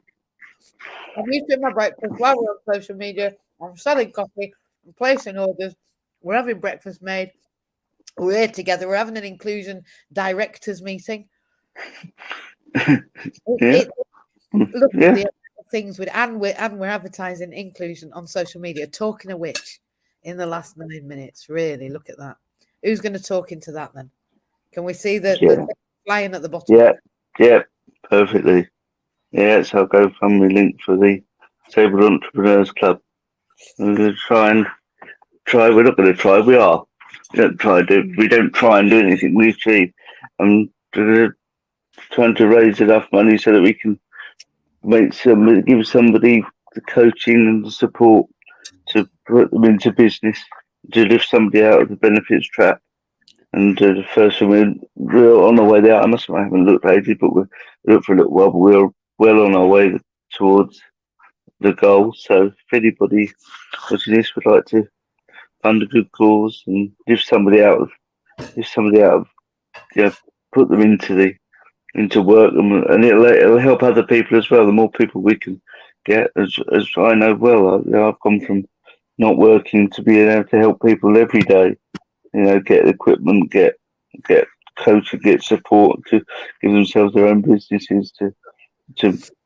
I'm eating my breakfast while we're on social media. I'm selling coffee. I'm placing orders. We're having breakfast made. We're here together. We're having an inclusion directors meeting. Look at the things with, and we're advertising inclusion on social media. Talking of which, in the last 9 minutes, really look at that. Who's going to talk into that then? Can we see the thing flying at the bottom? Yeah, perfectly. Yeah, it's our GoFundMe link for the Disabled Entrepreneurs Club. We're going to try. We're not going to try. We are. We don't try and do anything. We achieve. I'm trying to raise enough money so that we can give somebody the coaching and the support to put them into business, to lift somebody out of the benefits trap. And the first one, we're on our way there. I haven't looked lately, but we looked for a little while. But we're well on our way towards the goal. So if anybody watching this would like to fund a good cause and lift somebody out of, put them into work, and it'll help other people as well. The more people we can get, as I know well, I've gone from not working to being able to help people every day. You know, get equipment, get coaching, get support to give themselves their own businesses, to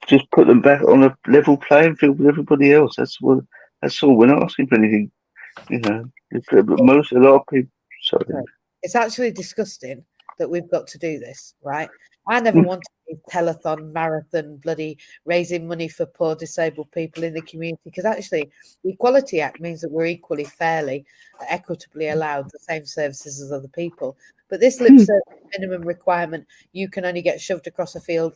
just put them back on a level playing field with everybody else. That's all. We're not asking for anything. You know, a lot of people. Sorry. It's actually disgusting that we've got to do this, right? I never wanted to do telethon, marathon, bloody raising money for poor disabled people in the community, because actually the Equality Act means that we're equally, fairly, equitably allowed the same services as other people. But this lip service minimum requirement, you can only get shoved across a field,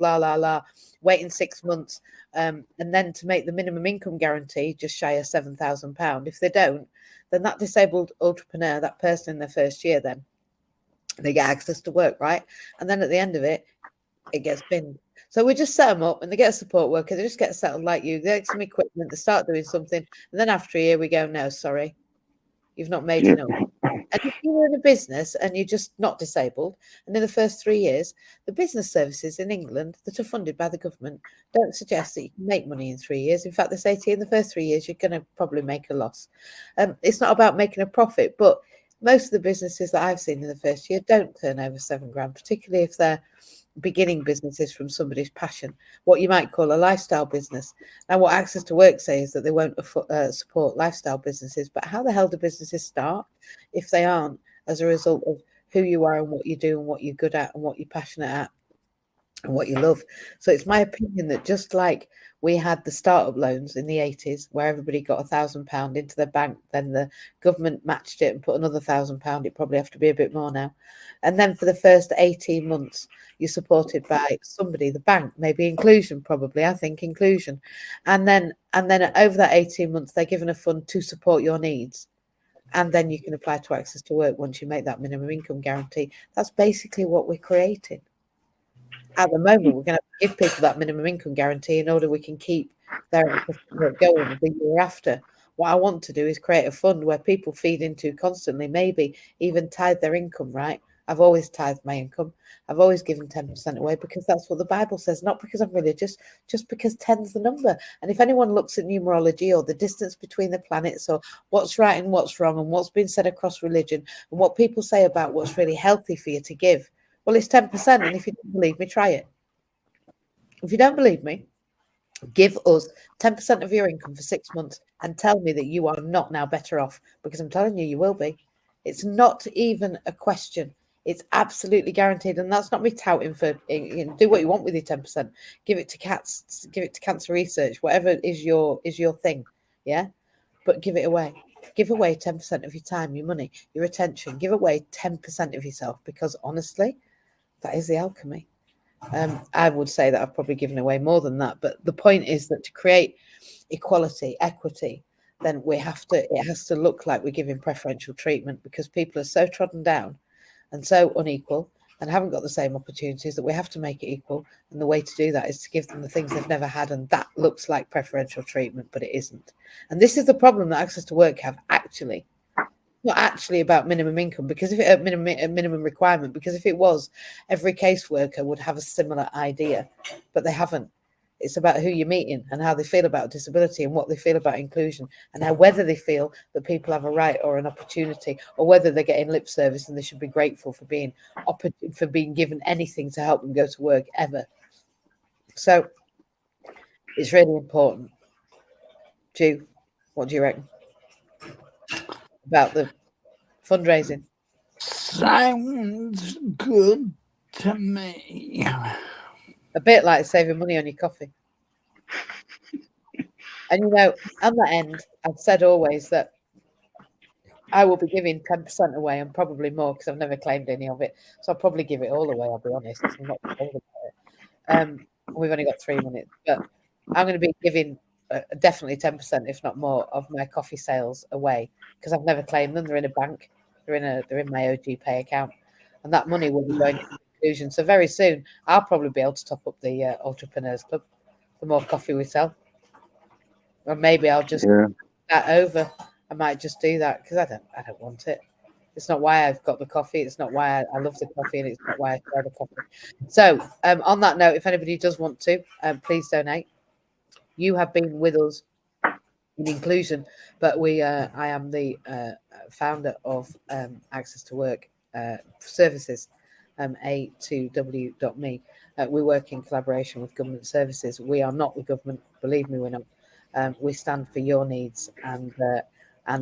waiting 6 months, and then to make the minimum income guarantee just shy of £7,000. If they don't, then that disabled entrepreneur, that person in their first year, then they get access to work, right? And then at the end of it, it gets binned. So we just set them up and they get a support worker. They just get settled like you. They get some equipment. They start doing something. And then after a year, we go, no, sorry, you've not made enough. And if you're in a business and you're just not disabled, and in the first 3 years, the business services in England that are funded by the government don't suggest that you can make money in 3 years. In fact, they say to you in the first 3 years, you're going to probably make a loss. It's not about making a profit, but most of the businesses that I've seen in the first year don't turn over £7,000, particularly if they're beginning businesses from somebody's passion, what you might call a lifestyle business. And what Access to Work says is that they won't support lifestyle businesses, but how the hell do businesses start if they aren't as a result of who you are and what you do and what you're good at and what you're passionate at and what you love? So it's my opinion that just like We had the startup loans in the 80s where everybody got £1,000 into their bank. Then the government matched it and put another £1,000. It probably have to be a bit more now. And then for the first 18 months, you're supported by somebody, the bank, maybe inclusion, probably, I think inclusion. And then over that 18 months, they're given a fund to support your needs. And then you can apply to access to work once you make that minimum income guarantee. That's basically what we're creating. At the moment, we're going to give people that minimum income guarantee in order we can keep their access to work going the year after. What I want to do is create a fund where people feed into constantly, maybe even tithe their income, right? I've always tithed my income. I've always given 10% away because that's what the Bible says, not because I'm religious, just because 10's the number. And if anyone looks at numerology or the distance between the planets or what's right and what's wrong and what's been said across religion and what people say about what's really healthy for you to give, well, it's 10%. And if you don't believe me, try it. If you don't believe me, give us 10% of your income for 6 months and tell me that you are not now better off, because I'm telling you, you will be. It's not even a question. It's absolutely guaranteed. And that's not me touting for, do what you want with your 10%. Give it to cats, give it to cancer research, whatever is your thing. Yeah. But give it away. Give away 10% of your time, your money, your attention. Give away 10% of yourself, because honestly, that is the alchemy. I would say that I've probably given away more than that. But the point is that to create equality, equity, then it has to look like we're giving preferential treatment, because people are so trodden down and so unequal and haven't got the same opportunities that we have to make it equal. And the way to do that is to give them the things they've never had. And that looks like preferential treatment, but it isn't. And this is the problem that Access to Work have actually. Not actually about minimum income, because if it a minimum requirement, because if it was, every caseworker would have a similar idea, but they haven't. It's about who you're meeting and how they feel about disability and what they feel about inclusion and how whether they feel that people have a right or an opportunity, or whether they're getting lip service and they should be grateful for being given anything to help them go to work ever. So it's really important. Ju, what do you reckon about the fundraising? Sounds good to me. A bit like saving money on your coffee. And on that end, I've said always that I will be giving 10% away and probably more, because I've never claimed any of it. So I'll probably give it all away, I'll be honest. I'm not bothered about it. We've only got 3 minutes, but I'm going to be giving definitely 10%, if not more, of my coffee sales away, because I've never claimed them. They're in a bank. They're in my OG Pay account, and that money will be going to inclusion. So very soon, I'll probably be able to top up the Entrepreneurs Club. The more coffee we sell, or maybe I'll just that over. I might just do that, because I don't want it. It's not why I've got the coffee. It's not why I love the coffee, and it's not why I share the coffee. So on that note, if anybody does want to, please donate. You have been with us in inclusion, but I am the founder of Access to Work Services, A2W.me. We work in collaboration with government services. We are not the government, believe me, we're not. We stand for your needs, and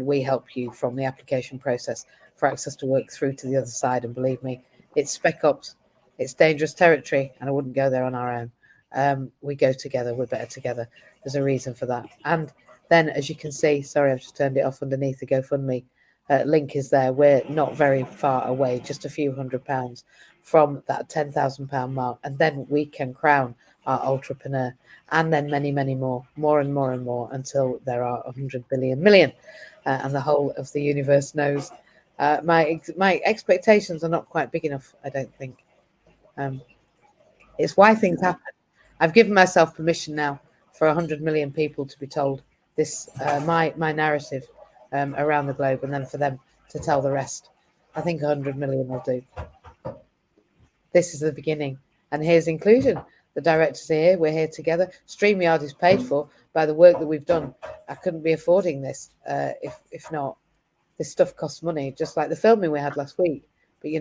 we help you from the application process for Access to Work through to the other side. And believe me, it's spec ops, it's dangerous territory, and I wouldn't go there on our own. We go together, we're better together. There's a reason for that. And then, as you can see, sorry, I've just turned it off underneath the GoFundMe link is there. We're not very far away, just a few £100 from that £10,000 mark. And then we can crown our entrepreneur, and then many, many more and more, until there are 100 billion million. And the whole of the universe knows. My expectations are not quite big enough, I don't think. It's why things happen. I've given myself permission now for 100 million people to be told this, my narrative around the globe, and then for them to tell the rest. I think 100 million will do. This is the beginning. And here's inclusion. The directors are here. We're here together. StreamYard is paid for by the work that we've done. I couldn't be affording this if not. This stuff costs money, just like the filming we had last week. But,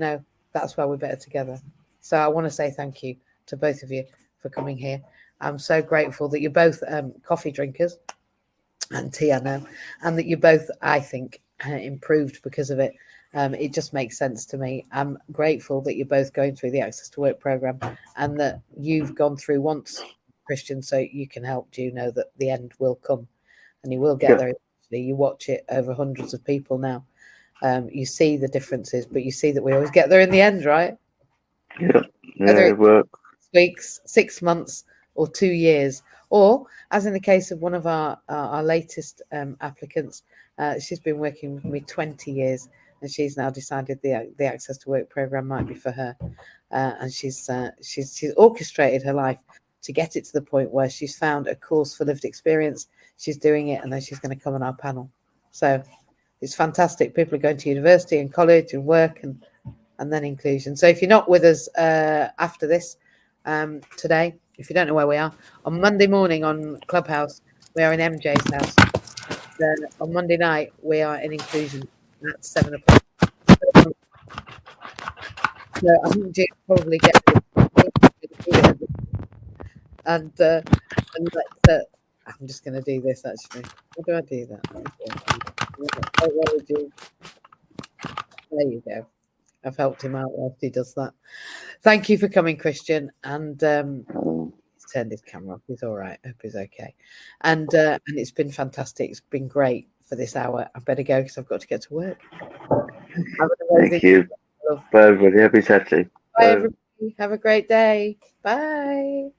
that's why we're better together. So I want to say thank you to both of you for coming here. I'm so grateful that you're both coffee drinkers and tea, I know, and that you're both, I think, improved because of it. It just makes sense to me. I'm grateful that you're both going through the Access to Work program, and that you've gone through once Christian, so you can help you know that the end will come, and you will get there. You watch it over hundreds of people now. You see the differences, but you see that we always get there in the end, right? Yeah, Whether it works. 6 weeks, 6 months, or 2 years, or as in the case of one of our latest applicants, she's been working with me 20 years, and she's now decided the Access to Work program might be for her, and she's orchestrated her life to get it to the point where she's found a course for lived experience. She's doing it, and then she's going to come on our panel. So it's fantastic. People are going to university and college and work and then inclusion. So if you're not with us after this today, if you don't know where we are, on Monday morning on Clubhouse, we are in MJ's house. On Monday night, we are in inclusion at 7 o'clock. So I think Jim probably get it. And I'm just going to do this actually. How do I do that? There you go. I've helped him out whilst he does that. Thank you for coming, Christian. And he's turned his camera off. He's all right. I hope he's okay. And it's been fantastic. It's been great for this hour. I better go because I've got to get to work. Thank you. Bye, everybody. Happy Saturday. Bye, everybody. Have a great day. Bye.